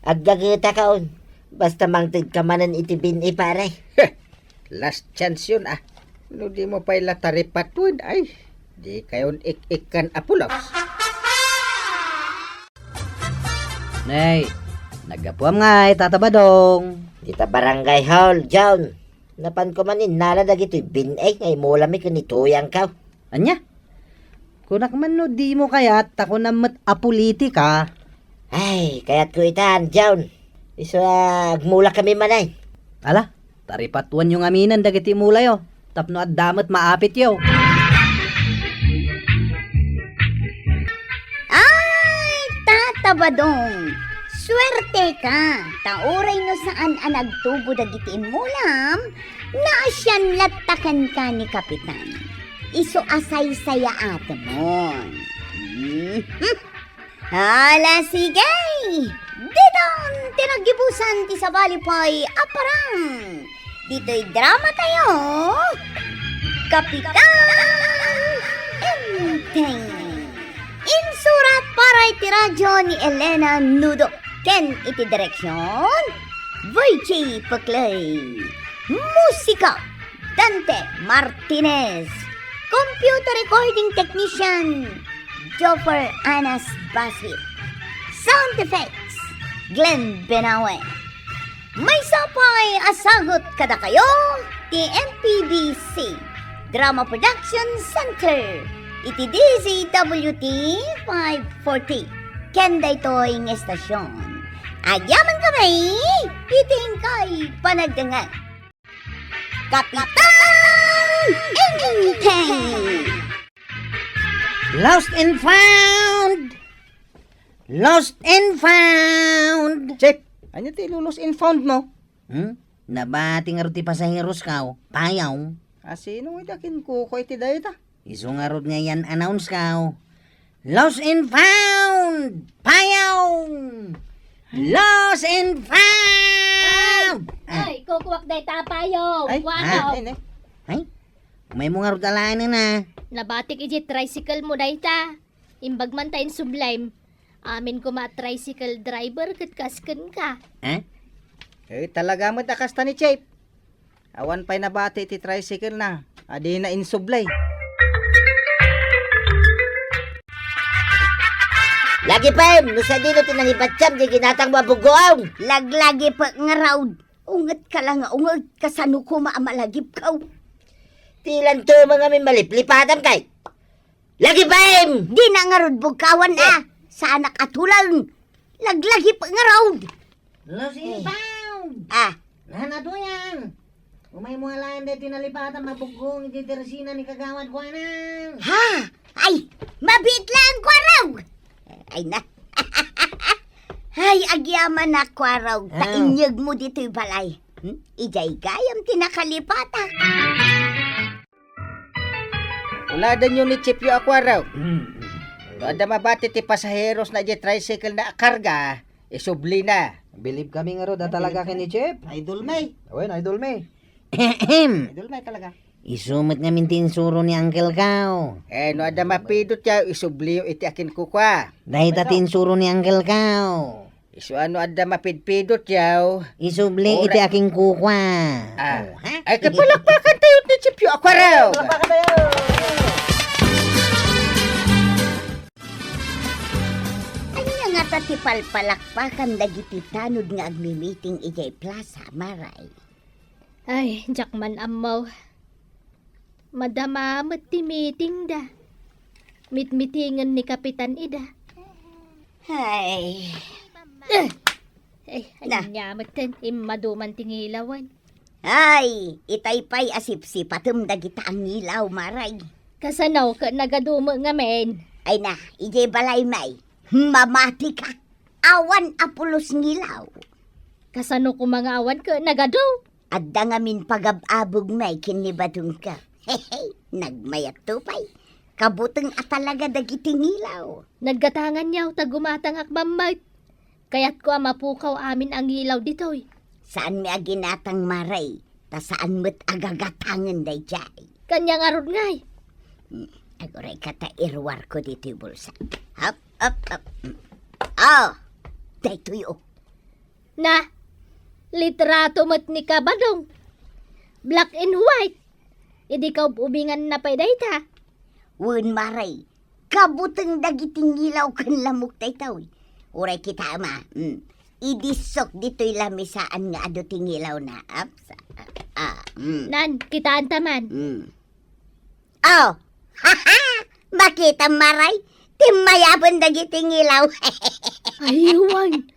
[SPEAKER 4] Aggagita kaon. Basta mangtid ka manan itibin pare.
[SPEAKER 5] Last chance yun No di mo pa ila taripatuan, ay. Di kayon ik-ikan apulos.
[SPEAKER 3] Nay, nagapuam nga tatabadong.
[SPEAKER 4] Dita barangay hall, John. Napan ko manin, nala dagito'y binay ngay mula mi kanituyang ka.
[SPEAKER 3] Anya? Kunak man no di mo kayat, ako na mat apolitika.
[SPEAKER 4] Ay, kaya't ko itaan, John. Iso agmula kami manay.
[SPEAKER 3] Ala, taripatuan yung aminan dagiti mula yo. Tapno at damat maapit yo.
[SPEAKER 1] Ay, tatabadong. Swerte ka. Tauray no saan ang nagtubo dagiti mulam, na asyan latakan ka ni Kapitan. Iso asay saya atamon. Hala, sige. Didon, tinagibusan ti sa balipay aparang. Dito'y drama tayo. Kapitan Enteng. Insurat para iti radyo ni Elena Nudo. Ken iti direksyon, Virgie Paclay. Musika, Dante Martinez. Computer recording technician, Joffer Anas Basit. Sound effects, Glenn Benawe. May sapay asagot kada kayo, ti MPBC Drama Production Center. Iti DZWT 540. Kenda ito'y ng estasyon. Agyaman kami, itingkay panagdangan. Kapitan Enteng!
[SPEAKER 3] Lost and found! Lost and found!
[SPEAKER 5] Chip, ano ti lulos in found mo?
[SPEAKER 3] Nabati nga ro ti pasaheros kaw, payaw.
[SPEAKER 5] Sino idakin ko iti dayo ta?
[SPEAKER 3] Iso nga ro nga yan announce kaw. Lost and found! Payaw! Lost and found!
[SPEAKER 2] Ay, kukuwak day tapayo.
[SPEAKER 5] Ay,
[SPEAKER 2] Wow.
[SPEAKER 3] Ay, may mga ro dalanan na.
[SPEAKER 2] Nabatik iji tricycle mo day ta. Imbag man tayo sublime. Amin ko tricycle driver kat kasken ka.
[SPEAKER 5] Talaga mo takasta ni Chip. Awan pa'y nabati iti tricycle na. Adi na insublay.
[SPEAKER 4] Lagi pa no sa dino tinangibatsam, di ginatang mabugoaw.
[SPEAKER 1] Laglagi pa nga raw. Ungat ka lang nga, ungat ka sa nuko maamalagip ka.
[SPEAKER 4] Tilan to mga may maliplipatam kay. Lagi pa
[SPEAKER 1] Di na nga rod bukawan sa anak atulang. Laglagi pa nga raw.
[SPEAKER 3] Lost and found! Nahanado yan! Umay mo halaan dahil tinalipatan mabugong iti teresina ni kagawad ko anang.
[SPEAKER 1] Ha? Ay, mabit lang ko raw. Ay na. Ay, agyaman na ko raw. Tainyag mo dito'y balay. Ijay gayam tinakalipata.
[SPEAKER 5] Uladan yun ni Chip yung akwaraw. Ada mabati ti pasaheros na di tricycle na karga, isubli na.
[SPEAKER 3] Believe kami nga ro da talaga kini Chip.
[SPEAKER 5] Idol may.
[SPEAKER 3] Awen, idol me.
[SPEAKER 5] Idol may talaga.
[SPEAKER 3] Isumat nga mintin suro ni Uncle Kao.
[SPEAKER 5] No ada mapidot ya, isubli yung iti akin kukwa.
[SPEAKER 3] Dahil tatin suro ni Uncle Kao.
[SPEAKER 5] Isu ano ada mapidpidot yaw.
[SPEAKER 3] Isubli iti aking kukwa.
[SPEAKER 5] Ay kapalakpakan tayo ni Chip yung akwaraw.
[SPEAKER 1] Anya nga tatipalpalakpakan dagiti tanod nga agmi-meeting ijay plaza, maray.
[SPEAKER 2] Ay, jakman amaw. Madama ti meeting da. Meetingan ni Kapitan Ida.
[SPEAKER 1] Ay,
[SPEAKER 2] Ay,
[SPEAKER 1] Na.
[SPEAKER 2] anyamat ten. Maduman tingilawan.
[SPEAKER 1] ay, itaypay asip-sipatum dagita ang ngilaw, maray.
[SPEAKER 2] Kasanaw ka nagadumo nga men.
[SPEAKER 1] Ay na, ijay balay may. Mamati ka. Awan apulos ngilaw.
[SPEAKER 2] Kasano ko mga awan ka nagado.
[SPEAKER 1] Adda nga min pagababog may kinibadong ka. Hehe, nagmayat tupay. Kabuteng atalaga dagiting ilaw.
[SPEAKER 2] Naggatangan niyaw tagumatang akbamay. Kaya't ko mapukaw amin ang ilaw ditoy.
[SPEAKER 1] Saan mi aginatang maray? Ta saan mo't agagatangan day jay?
[SPEAKER 2] Kanyang arod ngay.
[SPEAKER 1] Agoray kata irwar ko dito yung bulsa. Hop, hop, hop. Oh, day tuyo.
[SPEAKER 2] Na, litrato mo't ni Kabadong. Black and white. Idi ka ubingan na pa dayta.
[SPEAKER 1] Wen maray, kabuteng dagiting ilaw kan lamok day tawi. Uray kita ma, idisok dito'y lamisaan nga ado tingilaw na.
[SPEAKER 2] Nan, kitaan taman.
[SPEAKER 1] Oh, haha, makita maray, timayabon dagiting ilaw.
[SPEAKER 2] Aywan.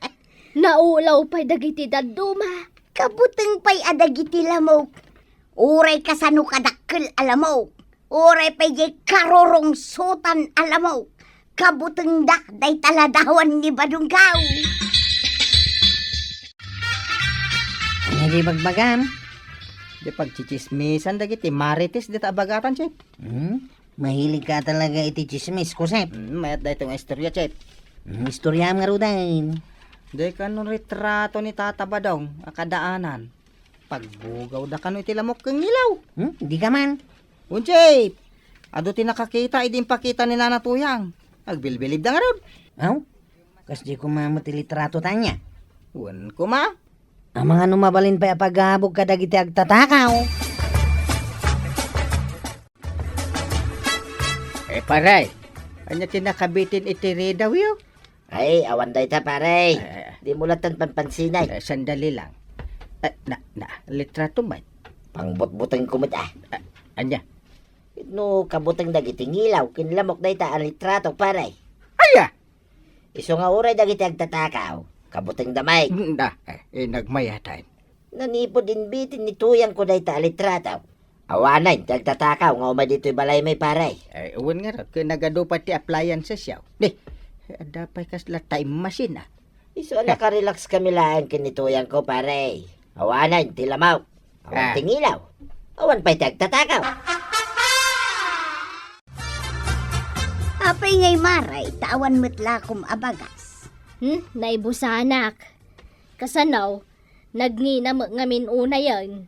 [SPEAKER 2] Naulaw pa'y dagiti daduma.
[SPEAKER 1] Kabuteng pa'y adagiti lamok. Uray kasano kadakkel alamok. Uray pa'y jay karorong sutan alamok. Kabuteng dak day taladawan ni Badunggaw.
[SPEAKER 3] Hindi bagbagam.
[SPEAKER 5] Di pagchichismisan dagiti marites di ta abagatan, Chef.
[SPEAKER 3] Mahilig ka talaga iti chismis ko, Sep.
[SPEAKER 5] Mayat da itong istorya, Chef.
[SPEAKER 3] Istorya nga rudain.
[SPEAKER 5] Di ka nung retrato ni Tata Badong, akadaanan. Pagbugaw da kano iti lamok kang ilaw.
[SPEAKER 3] Di ka man.
[SPEAKER 5] Chef, ado ti nakakita, idin pakita ni Nana Tuyang. Agbilbilib da nga ron.
[SPEAKER 3] Aw, kas di ko mamati litrato tanya.
[SPEAKER 5] Wan ko ma.
[SPEAKER 3] Ang mga numabalin pa paghabog ka dagiti agtatakaw.
[SPEAKER 5] Paray, anya tinakabitin iti redaw yo.
[SPEAKER 4] Ay, awan day ta pare. Di mo latan panpansinay.
[SPEAKER 5] Sandali lang. Litrato man.
[SPEAKER 4] Pangbutbuteng kumit
[SPEAKER 5] Anya?
[SPEAKER 4] No, kabuteng dagiting ilaw, kinlamok day ta ang litrato pare.
[SPEAKER 5] Aya!
[SPEAKER 4] Iso nga uray dagiti agtatakaw. Kabuteng damay.
[SPEAKER 5] Nagmayatan.
[SPEAKER 4] Nanipod din bitin ni Tuyang ko day ta ang litrato. Awanay, agtatakaw nga umay dito'y balay may pare.
[SPEAKER 5] Uwan nga rin, kaya nagado pati appliances yaw. Dapay kasla time machine
[SPEAKER 4] Iso nakarelax kami lang kinituyang ko pare. Awanan, tilamaw. Awan tingilaw. Awan pa'y tagtatakaw.
[SPEAKER 1] Apay ngay maray, tawan metlakom abagas.
[SPEAKER 2] Naibusanak. Kasanaw, nagngina mo ngamin una yan.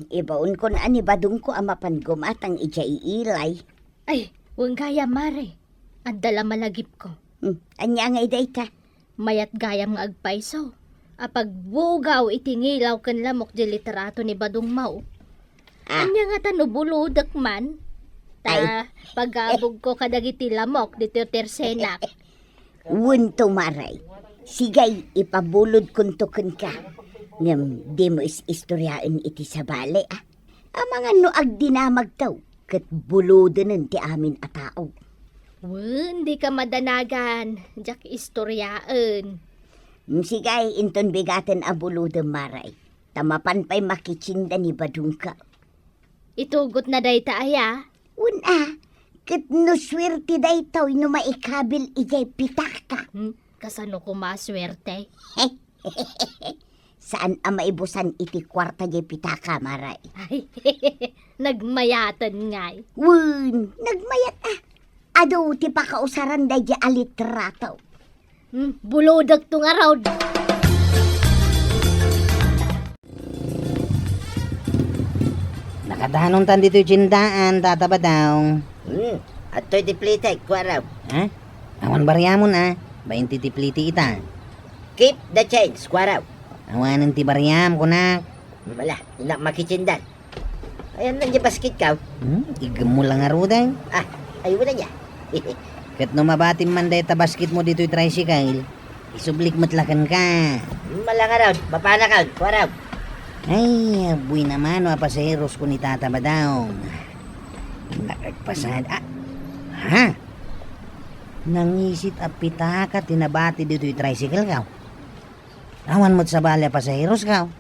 [SPEAKER 1] Ibaon ko na ani Badung ko amapan gumatang ija iilay.
[SPEAKER 2] Ay, huwag kaya mare. Ang dala malagip ko.
[SPEAKER 1] Anya nga idayta.
[SPEAKER 2] Mayat gayam nga agpaiso. Apag bugaw itingilaw kan lamok di literato ni Badong Mau. Anya nga tanubuludak man. Ta pagabog ko kadagiti lamok dito tersenak.
[SPEAKER 1] Wunto maray. Sigay ipabulod kuntukan ka. Ngam di mo istoryaan iti sa bale Ang mga noag dinamag taw. Kat buludanan ti amin a tao.
[SPEAKER 2] Hindi ka madanagan. Diyak istoryaan.
[SPEAKER 1] Sigay inton bigaten a buludan maray. Tamapan pa'y makichinda ni Badung ka.
[SPEAKER 2] Itugot na day ta aya.
[SPEAKER 1] Kat no swerte day taw no maikabil ijay pitaka.
[SPEAKER 2] Kasano ko maswerte?
[SPEAKER 1] Saan ang maibusan iti kwarta jay pitaka maray?
[SPEAKER 2] Ay, nagmayatan ngay.
[SPEAKER 1] Nagmayat Ado ti pakausaran day jay alitrato.
[SPEAKER 2] Buludag tong araw.
[SPEAKER 3] Nakadanon tan dito yung cindaan, Tata Badong.
[SPEAKER 4] At to'y tiplitek, kwaraw.
[SPEAKER 3] Awan baryamon 20 tipliti ita.
[SPEAKER 4] Keep the change, kwaraw.
[SPEAKER 3] Awanan ti baryam ko na.
[SPEAKER 4] Wala, inak makichindan. Ayan lang yung basket ka.
[SPEAKER 3] Igam mo lang aruday.
[SPEAKER 4] Ayaw na niya.
[SPEAKER 3] Kat no mabatim man day tabasket mo dito yung tricycle, isublik matlakan ka.
[SPEAKER 4] Malanga raw, mapana ka, kwaraw.
[SPEAKER 3] Ay, abuy naman pasaheros ko ni Tata Badong. Nakagpasad. Nangisit a pitaka tinabati dito yung tricycle ka. Awan mo't sa balya pasaheros ka.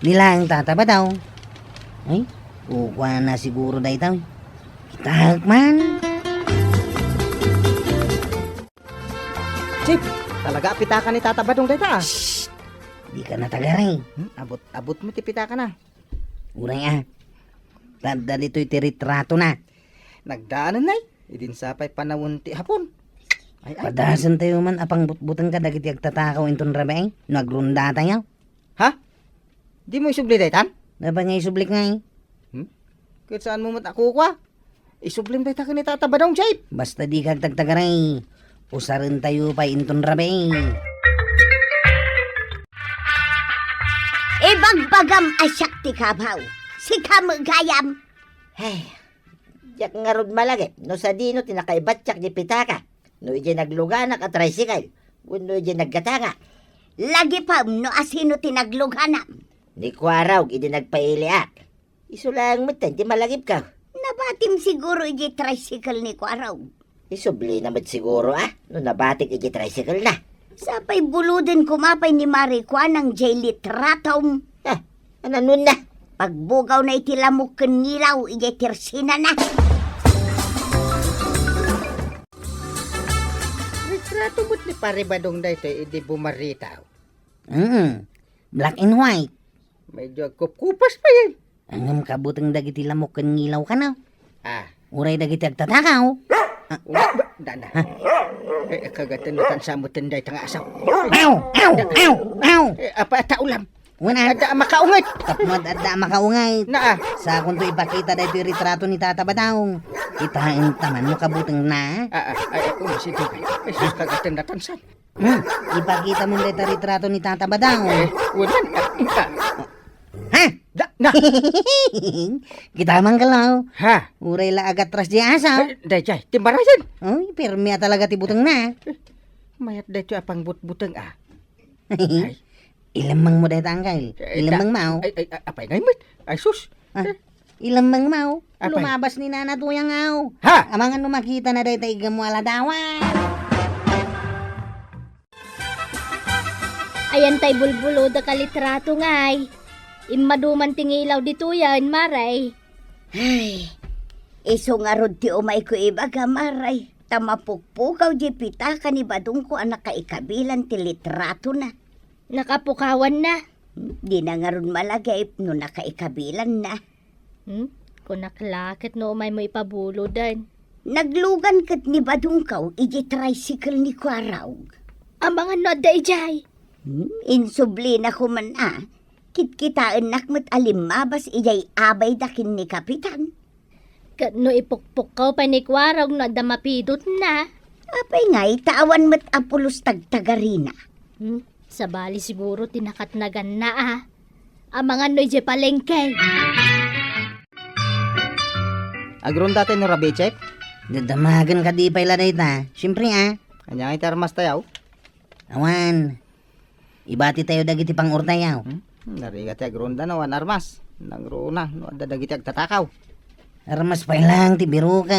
[SPEAKER 3] Nilang Tata Badong. Ay, ukwa na siguro day tayo. Kitahag man.
[SPEAKER 5] Chip, talaga pitaka ni Tata Badong data.
[SPEAKER 3] Di ka natagaray.
[SPEAKER 5] Abot mo ti pitaka na.
[SPEAKER 3] Uray Tanda dito'y tiritrato na.
[SPEAKER 5] Nagdaanan nay. Idin sapay panawon ti hapon. Ay,
[SPEAKER 3] Padasan tayo man apang butbutan ka dagiti agtatakaw inton rabe. Nagrunda tayo.
[SPEAKER 5] ha? Di mo isubli daytan?
[SPEAKER 3] Naba nga isublik nga eh.
[SPEAKER 5] Kahit saan mo ako kwa? Isublim daytan ka ni Tata Badong, Jay.
[SPEAKER 3] Basta di kag tagtagaray. Usarin tayo pa inton rabe.
[SPEAKER 1] Ibagbagam asyak ti kabaw. Si kamagayam.
[SPEAKER 4] Ay, yak nga rod malagi. No sa dino tinakaibatyak di pitaka. No ije nagluganak at tricycle. Wano ije naggatanga.
[SPEAKER 1] Lagi pa no asino tinagluganam.
[SPEAKER 4] Ni Kwaraw, ije nagpailiak. Iso lang mo di malagip ka.
[SPEAKER 1] Nabatim siguro iji tricycle ni Kwaraw.
[SPEAKER 4] Isubli naman siguro no nabatik ije tricycle na.
[SPEAKER 1] Sapay buludin kumapay ni Marikwa ng J-litratom.
[SPEAKER 4] Ano nun na?
[SPEAKER 1] Pagbugaw na itilamok ken ngilaw, iji tirsina na.
[SPEAKER 5] Retrato mo't ni Pare Badong dayto idi bumaritaw.
[SPEAKER 3] Black and white.
[SPEAKER 5] Medyo kupas pa yan.
[SPEAKER 3] Angam kabutang dagiti lamok ken ngilaw ka na.
[SPEAKER 5] Uray
[SPEAKER 3] dagiti agtatakaw.
[SPEAKER 5] Dana. Kagatanutan sa mutan day tanga asaw.
[SPEAKER 3] Aw!
[SPEAKER 5] Apa ta ulam?
[SPEAKER 3] Una,
[SPEAKER 5] Ada makaungat.
[SPEAKER 3] tapmad adda makaungay.
[SPEAKER 5] Na
[SPEAKER 3] Sa akong to ipakita dahito yung retrato ni Tata Badong. Itain taman mo kabutang na.
[SPEAKER 5] sige. Sus kagatanatan san.
[SPEAKER 3] Ipakita mo dahito retrato ni Tata Badong.
[SPEAKER 5] Ulan.
[SPEAKER 3] Ha?
[SPEAKER 5] Na.
[SPEAKER 3] Kita man kalaw.
[SPEAKER 5] Ha.
[SPEAKER 3] Uray la agat tras di asaw.
[SPEAKER 5] Dayjay, timbarayan.
[SPEAKER 3] Uy, permia talaga tibutang na.
[SPEAKER 5] Mayat dayto apang butbutang
[SPEAKER 3] Ilamang mo dahito angkal. Ilamang mau.
[SPEAKER 5] Apay ngay mit. Ay sus.
[SPEAKER 3] Ilamang mau.
[SPEAKER 5] Apay?
[SPEAKER 3] Lumabas ni Nana tuyang aw.
[SPEAKER 5] Ha.
[SPEAKER 3] Amangan no makita na dahito igam mo aladawan.
[SPEAKER 2] Ayan tay bulbulo da kalitrato ngay. Imaduman tingilaw dito yan, Maray.
[SPEAKER 1] Ay, iso nga rod ti umay ko ibaga maray. Tamapukpukaw di pitaka ni Badong ko anak kaikabilan ti litrato na.
[SPEAKER 2] Nakapukawan na.
[SPEAKER 1] Di na nga ron malagay no nakaikabilan na.
[SPEAKER 2] Kung naklakit no umay mo ipabulo dan.
[SPEAKER 1] Naglugan kat ni Badong kaw, iji tricycle ni Kwaraw.
[SPEAKER 2] Ang mga noda ijay.
[SPEAKER 1] Insubli na kuman Kitkitaan nakmat alimabas ijay abay dakin ni Kapitan.
[SPEAKER 2] No ipukpukaw pa ni Kwarog no da mapidot na.
[SPEAKER 1] Apay nga'y tawan mat apulos tagtagarina.
[SPEAKER 2] Sa bali siguro tinakatnagan na Ang mga no ijay palengke.
[SPEAKER 5] Agron dati no rabi, Chef.
[SPEAKER 3] Dadamagan ka di pa ila dayta. Siyempre
[SPEAKER 5] Kanya ay tarmas tayaw.
[SPEAKER 3] Awan. Ibati tayo dagiti pang urtayaw.
[SPEAKER 5] Narigat agron da nawan armas. Nangruna no adda dagiti agtatakaw.
[SPEAKER 3] Armas pa lang ti biro ka.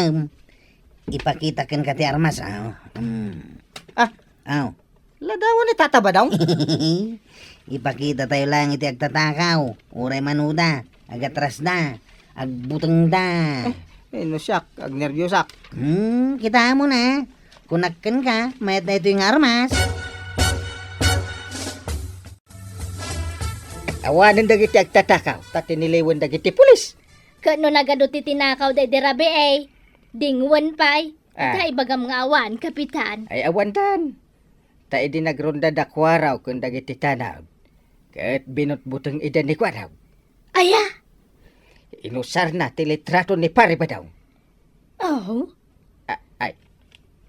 [SPEAKER 3] Ipakita ken ka ti armas Aw.
[SPEAKER 5] Ladawan ni Tata Badong.
[SPEAKER 3] Ipakita tayo lang iti agtatakaw. Uray manuda. Agatras da. Agbutang da.
[SPEAKER 5] No siyak, ag nervyosak.
[SPEAKER 3] Kita mo na. Kunakkan ka, mayat na ito yung armas.
[SPEAKER 5] Awanan dagiti agtatakaw. Tati niliwan dagiti pulis.
[SPEAKER 2] Kano nagaduti tinakaw da dirabe Dingwan pa'y. Tay bagam nga awan, Kapitan.
[SPEAKER 5] Ay awandan. Ta idi nagronda da Kwaraw kung dagiti tanaw. Kat binutbutang ida ni Kwaraw.
[SPEAKER 2] Aya.
[SPEAKER 5] Inusar na ti litrato ni Pare Badong.
[SPEAKER 2] Oh.
[SPEAKER 5] Ay.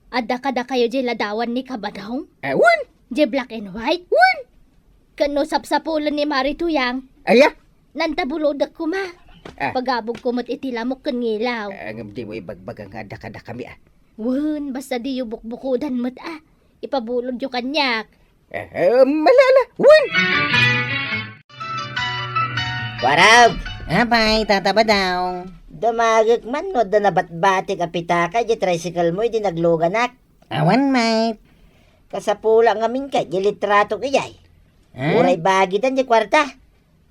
[SPEAKER 2] Adda kada kayo jay ladawan ni Kabadong?
[SPEAKER 5] Awan.
[SPEAKER 2] Jay black and white? Kano sapsapulan ni Marituyang?
[SPEAKER 5] Aya.
[SPEAKER 2] Nantabulodak ko ma. Pagabog ko mat itilamok kan ngilaw.
[SPEAKER 5] Ang di mo ibagbaga nga ada kami
[SPEAKER 2] Basta di yung bukbukudan mat Ipabulod yung kanyak.
[SPEAKER 5] Malala.
[SPEAKER 4] Kwaraw,
[SPEAKER 3] Apay, Tata Badong.
[SPEAKER 4] damagak man no da nabatbati ka pitaka, di tricycle mo, di nagluganak.
[SPEAKER 3] Awan, mate.
[SPEAKER 4] Kasapula ngamin ka, di litrato kayay. Uray bagi dan di kwarta.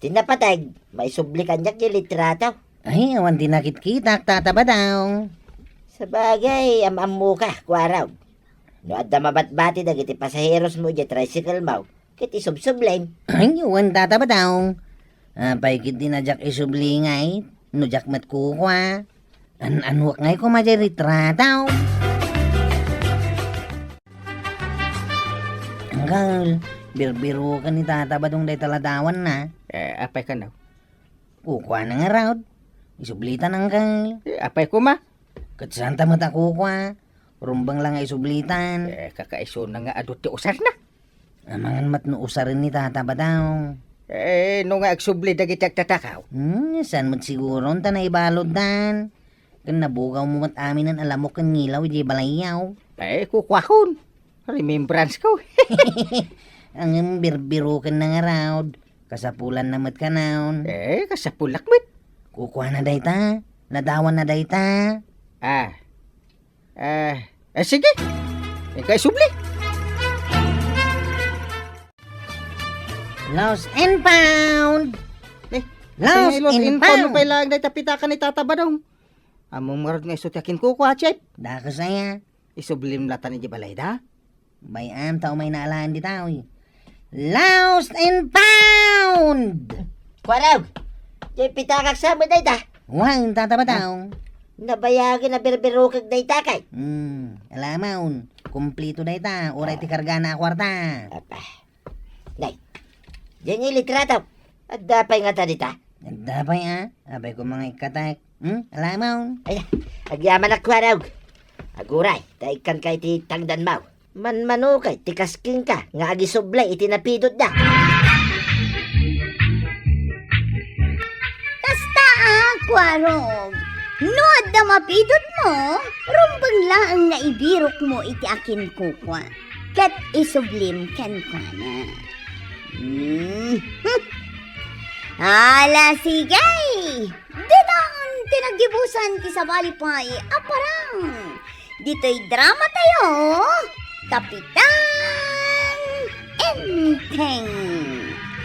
[SPEAKER 4] Tinapatag, may sublikan niya di litrato.
[SPEAKER 3] Ay, awan dinakit kita, Tata Badong.
[SPEAKER 4] Sa bagay, am-amu ka, Kwaraw. No adda mabatbati dagiti pasaheros mo di tricycle mo, kiti subsublime.
[SPEAKER 3] Ay, awan, Tata Badong. Apay, kit dinajak isublingay. No jakmat ko kwa. Anwak ngay ko majay ritrataw. Anggal, birbiro ka ni tata badong day taladawan na.
[SPEAKER 5] Apay ka na?
[SPEAKER 3] Kukwa na nga raw. Isublitan anggal.
[SPEAKER 5] Apay ko ma?
[SPEAKER 3] Katsanta mata kukwa. Rumbang lang ay sublitan.
[SPEAKER 5] Kakaiso na nga adot ti usar na.
[SPEAKER 3] Amangan mat no usarin ni tata badaw.
[SPEAKER 5] No nga agsubli dagiti agtatakaw.
[SPEAKER 3] Saan mat siguro ta na ibalod dan. Kan nabugaw mo mat amin ang alam mo kan ngilaw di balayaw.
[SPEAKER 5] Kukwakon. Remembrance ko.
[SPEAKER 3] Ang birbiro kan na nga raw. Kasapulan na mat ka naon.
[SPEAKER 5] Kasapulak mit.
[SPEAKER 3] Kukuha na dayta. Nadawan na dayta.
[SPEAKER 5] Sige. Ikaw subli.
[SPEAKER 3] Lost and found.
[SPEAKER 5] Lost
[SPEAKER 3] Lost
[SPEAKER 5] in
[SPEAKER 3] and
[SPEAKER 5] found.
[SPEAKER 3] found.
[SPEAKER 5] Pa lang day tapitakan ni tata ba daw? Among marad nga isutyakin ko ko, chef.
[SPEAKER 3] Daka saya.
[SPEAKER 5] Isublim latan ni balay da.
[SPEAKER 3] Bayam tao may naalaan di tao. Lost and found.
[SPEAKER 4] Kwaraw, di pitakak sa mo day ta.
[SPEAKER 3] Wang tata ba tao?
[SPEAKER 4] Nabayagin na birbiro kag day takay.
[SPEAKER 3] Alamaon. Kumplito dayta. Oray ti karga na kwarta.
[SPEAKER 4] Apa. Nay. Diyan yung litrato. At dapay nga ta dita.
[SPEAKER 3] Nagdapay Abay ko mga ikatak. Alamaon.
[SPEAKER 4] Ay, agyaman na kwaraw. Aguray, taikan kay ti tangdan maw. Manmanukay, ti kasking ka. Nga agisublay, itinapidot da.
[SPEAKER 1] Kasta kwarog. Nuad na mapidot mo, rumbang laang nga ibirok mo iti akin kukwa. Kat isublim ken kwa na. Ala sigay! Dinang tinagibusan ti sa balipay, aparang. Dito'y drama tayo, Kapitan Enteng.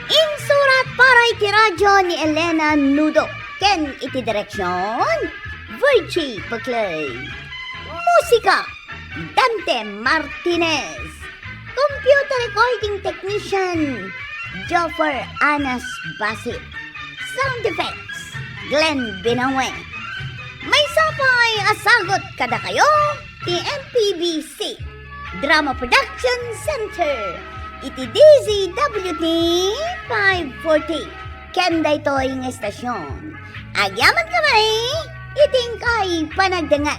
[SPEAKER 1] Insurat para iti radyo ni Elena Nudo. Ken iti direksyon, Virgie Paclay. Musika, Dante Martinez. Computer recording technician, Joffer Anas Basit. Sound effects, Glenn Binawe. May sapay asagot kada kayo, ti MPBC Drama Production Center. Iti DZWT 540. Kenda ito'y ng estasyon. Agyaman kamay, iting kay panagdangan.